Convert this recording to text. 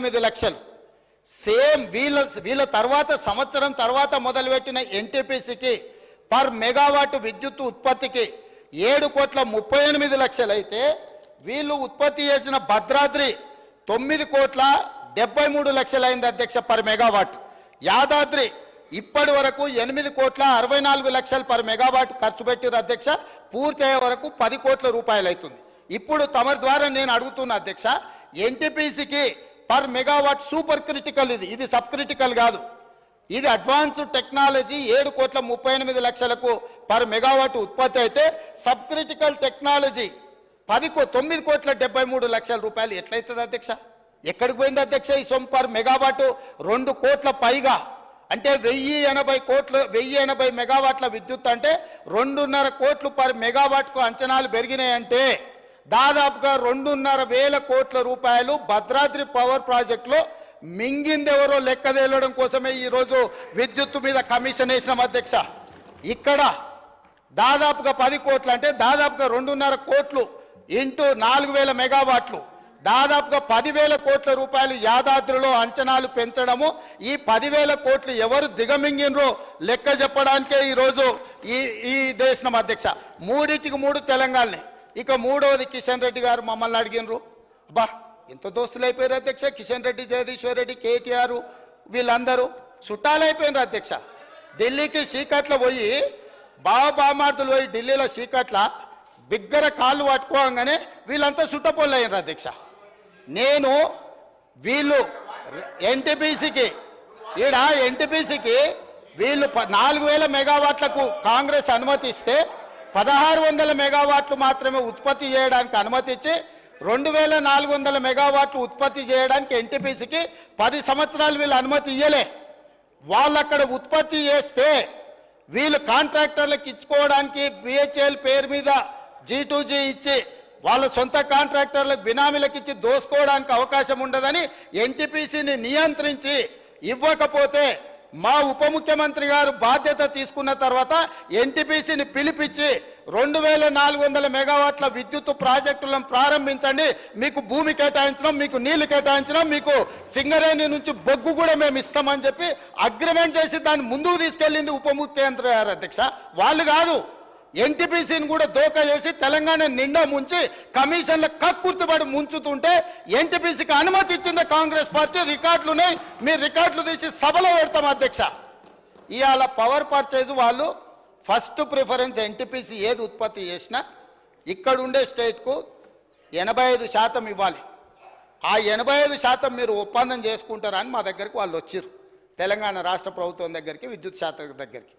38 లక్షలు. సేమ్ వీళ్ళ తర్వాత సంవత్సరం తర్వాత మొదలుపెట్టిన ఎన్టీపీసీకి పర్ మెగావాట్ విద్యుత్ ఉత్పత్తికి 7,38 లక్షలు అయితే వీళ్ళు ఉత్పత్తి చేసిన భద్రాద్రి 9,73 లక్షలు అయింది అధ్యక్ష పర్ మెగావాట్. యాదాద్రి ఇప్పటి వరకు 8,64 లక్షలు పర్ మెగావాట్ ఖర్చు పెట్టిన అధ్యక్ష. పూర్తి అయ్యే వరకు 10 కోట్ల రూపాయలు అవుతుంది. ఇప్పుడు తమరి ద్వారా నేను అడుగుతున్నా అధ్యక్ష, ఎన్టీపీసీకి పర్ మెగావాట్ సూపర్ క్రిటికల్, ఇది సబ్ క్రిటికల్ కాదు, ఇది అడ్వాన్స్డ్ టెక్నాలజీ 7,38 లక్షలకు పర్ మెగావాట్ ఉత్పత్తి అయితే సబ్ క్రిటికల్ టెక్నాలజీ 9,73 లక్షల రూపాయలు ఎట్లయితుంది అధ్యక్ష? ఎక్కడికి పోయింది అధ్యక్ష ఈ సొమ్ము? పర్ మెగావాట్ 2 కోట్ల పైగా, అంటే 1,080 మెగావాట్ల విద్యుత్ అంటే 2.5 కోట్లు పర్ మెగావాట్కు అంచనాలు పెరిగినాయంటే దాదాపుగా 2.5 కోట్ల రూపాయలు భద్రాద్రి పవర్ ప్రాజెక్టులో మింగిందెవరో లెక్క తేలడం కోసమే ఈరోజు విద్యుత్తు మీద కమిషన్ వేసినాం అధ్యక్ష. ఇక్కడ దాదాపుగా 10 కోట్లు అంటే దాదాపుగా 2.5 కోట్లు ఇంటూ 4,000 మెగావాట్లు, దాదాపుగా 10,000 కోట్ల రూపాయలు యాదాద్రిలో అంచనాలు పెంచడము. ఈ 10,000 కోట్లు ఎవరు దిగమింగినరో లెక్క చెప్పడానికే ఈరోజు ఈ దేశం అధ్యక్ష. 3 తెలంగాణనే. ఇక మూడవది కిషన్ రెడ్డి గారు మమ్మల్ని అడిగినరు. అబ్బా ఎంత దోస్తులు అయిపోయారు అధ్యక్ష, కిషన్ రెడ్డి, జగదీశ్వర్ రెడ్డి, కేటీఆర్ వీళ్ళందరూ చుట్టాలు అయిపోయినారు అధ్యక్ష. ఢిల్లీకి సీకట్ల పోయి బామార్దులు పోయి ఢిల్లీలో సీకట్ల బిగ్గర కాళ్ళు పట్టుకోగానే వీళ్ళంతా చుట్టపోళ్ళు అయినారు అధ్యక్ష. నేను వీళ్ళు ఎన్టీపీసీకి వీళ్ళు 4,000 మెగావాట్లకు కాంగ్రెస్ అనుమతిస్తే 1,600 మెగావాట్లు మాత్రమే ఉత్పత్తి చేయడానికి అనుమతి ఇచ్చి 2,400 మెగావాట్లు ఉత్పత్తి చేయడానికి ఎన్టీపీసీకి 10 సంవత్సరాలు వీళ్ళు అనుమతి ఇయ్యలే. వాళ్ళు అక్కడ ఉత్పత్తి చేస్తే వీళ్ళు కాంట్రాక్టర్లకు ఇచ్చుకోవడానికి బిహెచ్ఎల్ పేరు మీద G2G ఇచ్చి వాళ్ళ సొంత కాంట్రాక్టర్లకు బినామీలకు ఇచ్చి దోసుకోవడానికి అవకాశం ఉండదని ఎన్టీపీసీని నియంత్రించి ఇవ్వకపోతే మా ఉప ముఖ్యమంత్రి గారు బాధ్యత తీసుకున్న తర్వాత ఎన్టీపీసీని పిలిపించి 2,400 మెగావాట్ల విద్యుత్ ప్రాజెక్టులను ప్రారంభించండి, మీకు భూమి కేటాయించడం, మీకు నీళ్లు కేటాయించడం, మీకు సింగరేణి నుంచి బొగ్గు కూడా మేము ఇస్తామని చెప్పి అగ్రిమెంట్ చేసి దాన్ని ముందుకు తీసుకెళ్ళింది ఉప ముఖ్యమంత్రి గారు అధ్యక్ష. వాళ్ళు కాదు, ఎన్టీపీసీని కూడా దోకా చేసి తెలంగాణ నిండా ముంచి కమిషన్ల కక్కుర్తిపడి ముంచుతుంటే ఎన్టీపీసీకి అనుమతి ఇచ్చింది కాంగ్రెస్ పార్టీ. రికార్డులున్నాయి, మీరు రికార్డులు తీసి సభలో పెడతాం అధ్యక్ష. ఇవాళ పవర్ పర్చేజ్ వాళ్ళు ఫస్ట్ ప్రిఫరెన్స్ ఎన్టీపీసీ ఏది ఉత్పత్తి చేసినా ఇక్కడ ఉండే స్టేట్కు 85% ఇవ్వాలి. ఆ 85% మీరు ఒప్పందం చేసుకుంటారని మా దగ్గరికి వాళ్ళు వచ్చారు, తెలంగాణ రాష్ట్ర ప్రభుత్వం దగ్గరికి, విద్యుత్ శాఖ దగ్గరికి.